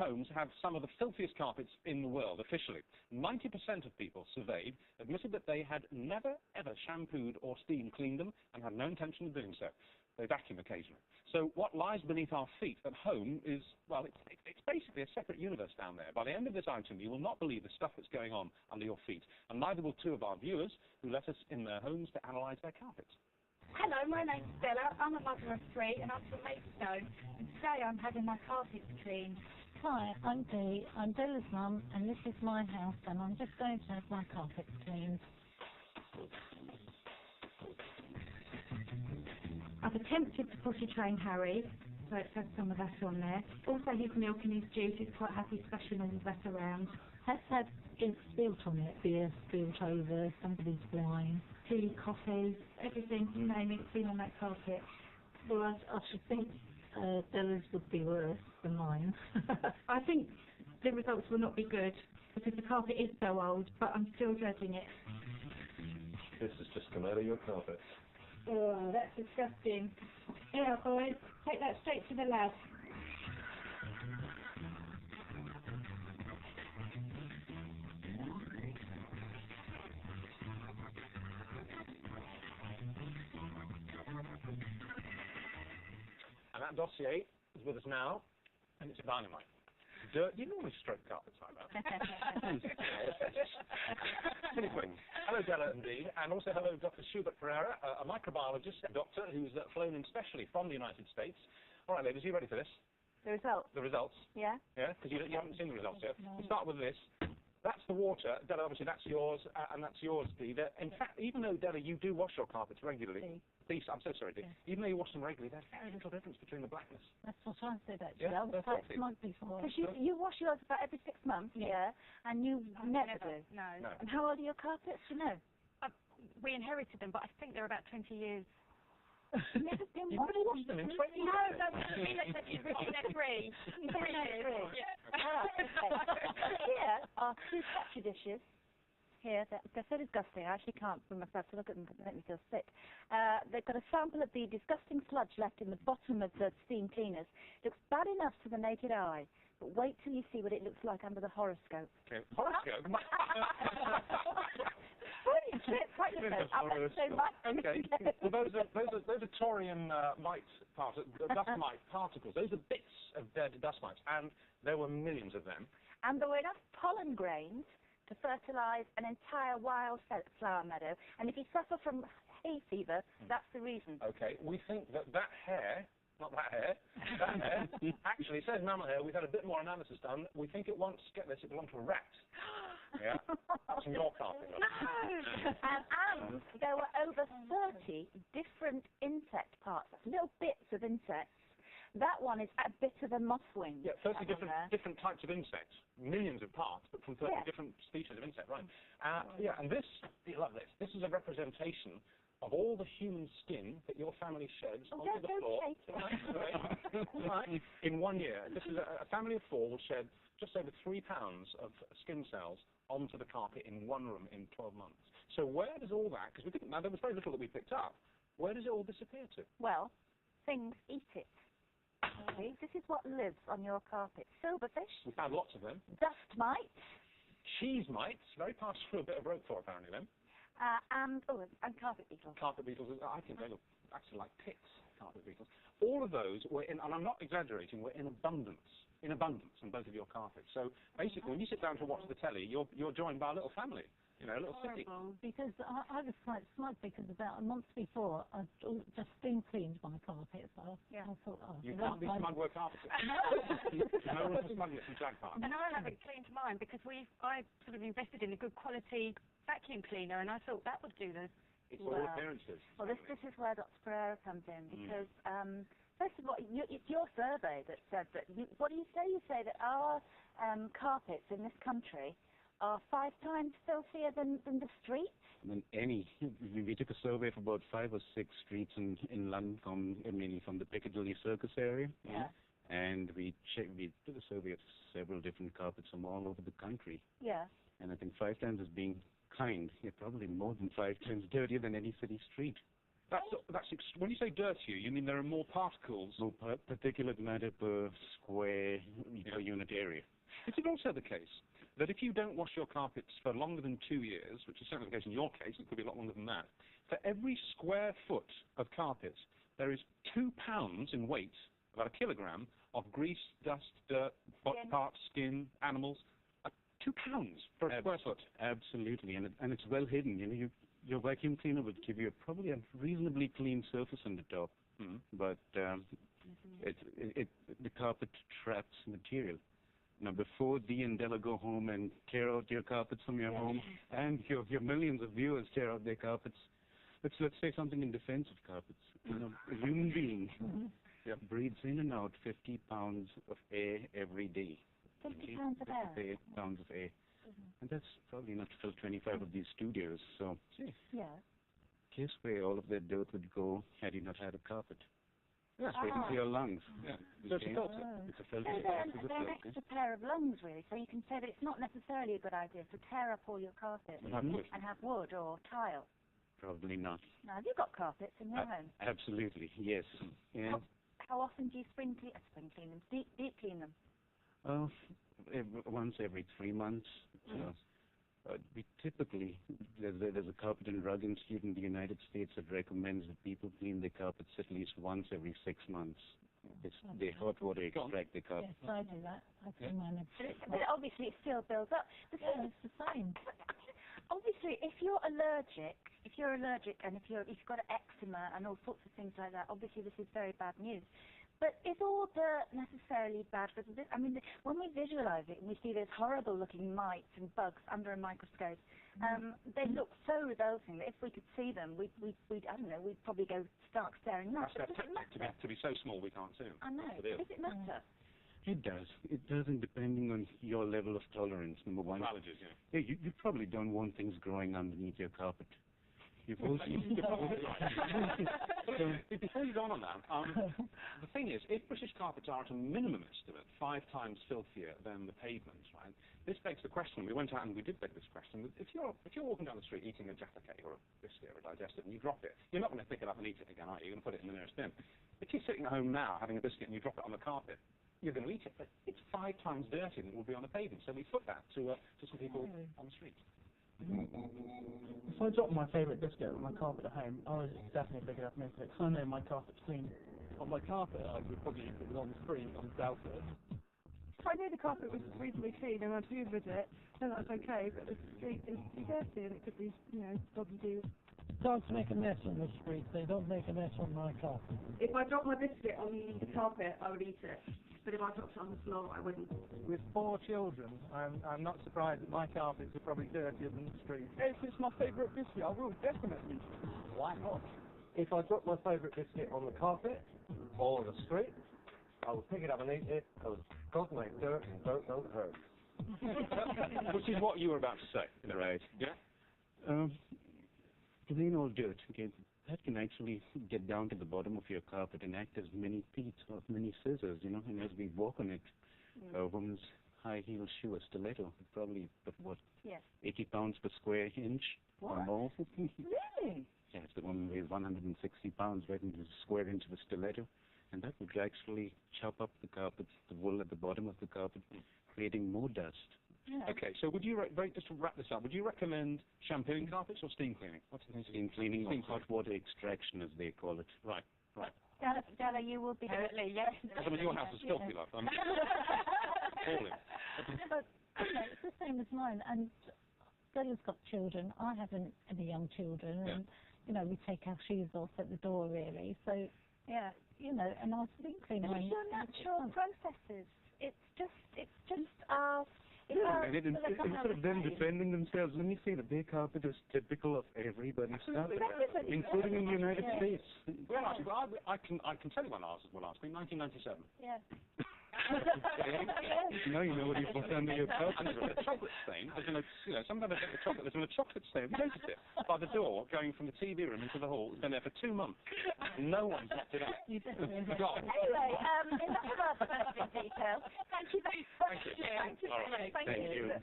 homes have some of the filthiest carpets in the world, officially. 90% of people surveyed admitted that they had never, ever shampooed or steam cleaned them and had no intention of doing so. They vacuum occasionally. So what lies beneath our feet at home is, well, it's basically a separate universe down there. By the end of this item, you will not believe the stuff that's going on under your feet, and neither will two of our viewers who let us in their homes to analyse their carpets. Hello, my name's Stella. I'm a mother of three, and I'm from Maidstone. And today I'm having my carpets cleaned. Hi, I'm Dee. I'm Bella's mum, and this is my house, and I'm just going to have my carpets cleaned. I've attempted to potty train Harry, so it says some of that on there. Also, his milk and his juice is quite happy splashing all of that around. Has had ink spilt on it, beer spilt over, somebody's wine. Tea, coffee, everything, you name it, it's been on that carpet. Well, I should think Bella's would be worse than mine. I think the results will not be good, because the carpet is so old, but I'm still judging it. This has just come out of your carpet. Oh, that's disgusting. Yeah, boys, take that straight to the lab. And that dossier is with us now, and it's dynamite. Dirt. You normally stroke carpets like that. Anyway, hello Della and Dee, and also hello Dr. Schubert Pereira, a microbiologist doctor who's flown in specially from the United States. All right, ladies, are you ready for this? The results? The results? Yeah. Yeah, because you haven't seen the results yet. No. We start with this. That's the water. Della, obviously, that's yours, and that's yours, Dee. In fact, even though, Della, you do wash your carpets regularly. Dee, I'm so sorry, Dee. Yeah. Even though you wash them regularly, there's very little difference between the blackness. That's what I said, actually. Yeah, I was quite smug before. Because you wash yours about every 6 months, yeah, and you never do. No. And how old are your carpets, do you know? We inherited them, but I think they're about 20 years. Never been You've only washed them in 20 years? No, they're 3. 3 years. Yeah. Ah, okay. Here are 2 Petri dishes. Here, they're so disgusting, I actually can't bring myself to look at them because they make me feel sick. They've got a sample of the disgusting sludge left in the bottom of the steam cleaners. Looks bad enough to the naked eye, but wait till you see what it looks like under the horoscope. Okay. Horoscope? Okay. Well, those are Taurian dust mite particles. Those are bits of dead dust mites, and there were millions of them. And there were enough pollen grains to fertilise an entire wildflower meadow. And if you suffer from hay fever, that's the reason. Okay. We think that hair, not that hair, that hair, actually, it says mammal hair. We've had a bit more analysis done. We think it once, get this, it belonged to a rat. Yeah. That's from your carpet. No! And there were over 30 different insect parts, little bits of insects. That one is a bit of a moth wing. Yeah, 30 different types of insects, millions of parts, but from 30 different species of insect, right? Yeah, and this, you love this. This is a representation of all the human skin that your family sheds onto the floor. Right, in 1 year. This is a family of 4 will shed just over 3 pounds of skin cells onto the carpet in 1 room in 12 months. So where does all that, because we didn't, now there was very little that we picked up, where does it all disappear to? Well, things eat it. Okay, this is what lives on your carpet. Silverfish. We found lots of them. Dust mites. Cheese mites, very passed through a bit of Roquefort apparently then. And carpet beetles. Carpet beetles, I think they look actually like ticks, carpet beetles. All of those were in, and I'm not exaggerating, were in abundance on both of your carpets. So basically, when you sit down to watch the telly, you're joined by a little family. You know, a little city. Because I was quite smug because about a month before I'd just steam cleaned my carpet, so I thought, oh... You can't be smug with carpets. No one's smugness in Flag Park. And I haven't cleaned mine because I sort of invested in a good quality vacuum cleaner, and I thought that would do this. It's all appearances. Well, this is where Dr. Pereira comes in, because first of all, it's your survey that said that. What do you say? You say that our carpets in this country are 5 times filthier than the streets? Than any. We took a survey of about 5 or 6 streets in London, mainly from the Piccadilly Circus area. Yeah. And we did a survey of several different carpets from all over the country. Yeah. And I think 5 times is being kind. Yeah, probably more than 5 times dirtier than any city street. When you say dirtier, you mean there are more particles? More particulate matter per square per unit area. Is it also the case that if you don't wash your carpets for longer than 2 years, which is certainly the case in your case, it could be a lot longer than that, for every square foot of carpet, there is 2 pounds in weight, about 1 kilogram, of grease, dust, dirt, body parts, skin, animals. 2 pounds for a square foot. Absolutely, and it's well hidden. You know, your vacuum cleaner would give you probably a reasonably clean surface on the top, but the carpet traps material. Now, before Dee and Della go home and tear out your carpets from your home, and your millions of viewers tear out their carpets, let's say something in defense of carpets. You know, a human being breathes in and out 50 pounds of air every day. 50 pounds of air? 50 pounds of air. And that's probably not to fill 25 of these studios. So, guess where all of that dirt would go had you not had a carpet? Straight into your lungs. So it's a filter. It's a filter. So they're an extra pair of lungs, really. So you can say that it's not necessarily a good idea to tear up all your carpet and have wood or tile. Probably not. Now, have you got carpets in your home? Absolutely, yes. Yeah. How often do you spring clean them, deep clean them? Once every 3 months. We typically, there's a Carpet and Rug Institute in the United States that recommends that people clean their carpets at least once every 6 months. They hot water extract their carpet. Yes, I do that. I do mine. But obviously it still builds up. It's the same. Obviously, if you're allergic and if you've got eczema and all sorts of things like that, obviously this is very bad news. But is all dirt necessarily bad for this? I mean, when we visualize it and we see those horrible-looking mites and bugs under a microscope, they look so revolting that if we could see them, we'd probably go stark staring nuts. Does it matter? To be so small we can't see them. I know. Does it matter? It does. It does, and depending on your level of tolerance, number one. Allergies, you probably don't want things growing underneath your carpet. You've also... Before you go on that, the thing is, if British carpets are at a minimum estimate 5 times filthier than the pavement, right, this begs the question, we went out and we did beg this question, if you're walking down the street eating a jaffa cake or a biscuit or a digestive and you drop it, you're not going to pick it up and eat it again, are you? You're going to put it in the nearest bin. If you're sitting at home now having a biscuit and you drop it on the carpet, you're going to eat it, but it's 5 times dirtier than it will be on the pavement. So we put that to some people on the street. If I drop my favourite biscuit on my carpet at home, I would definitely pick it up and eat it, because I know my carpet's clean. On my carpet, I would probably put it on the street and doubt it. If I knew the carpet was reasonably clean and I'd hoovered it, then that's okay, but the street is dirty and it could be, dodgy. Dogs make a mess on the street. They don't make a mess on my carpet. If I dropped my biscuit on the carpet, I would eat it. But if I dropped it on the floor, I wouldn't. With 4 children, I'm not surprised that my carpets are probably dirtier than the street. If it's my favourite biscuit, I will definitely. Why not? If I drop my favourite biscuit on the carpet or on the street, I will pick it up and eat it, because God made dirt and dirt don't hurt. Which is what you were about to say. Right. Yeah? Plain old dirt, okay, that can actually get down to the bottom of your carpet and act as mini teeth or mini scissors, and as we walk on it, a woman's high heel shoe, a stiletto, probably, 80 pounds per square inch or more. Really? Yes, the woman weighs 160 pounds right into the square inch of a stiletto, and that would actually chop up the carpet, the wool at the bottom of the carpet, creating more dust. Yeah. Okay, so would you, just to wrap this up, would you recommend shampooing carpets or steam cleaning? What's the steam cleaning or hot water extraction, as they call it. Right. Stella, you will be... yes. I mean, your house is filthy, love. But, it's the same as mine, and Stella's got children. I haven't any young children, and, we take our shoes off at the door, really. So, and I steam clean mine. It's your natural processes. It's just our... Instead of them defending themselves, let me say that their carpet is typical of everybody's carpet, including in the United States. Well, actually, I can tell you when ours will last me, 1997. Yeah. Now you know what you put under your carpet. And there's a chocolate stain. There's been sometimes there's been a chocolate stain. Have you noticed it? By the door, going from the TV room into the hall. It's been there for 2 months. No one's kept it out. Forgotten. Anyway, enough about the details. Thank you very much. Thank you. Thank you.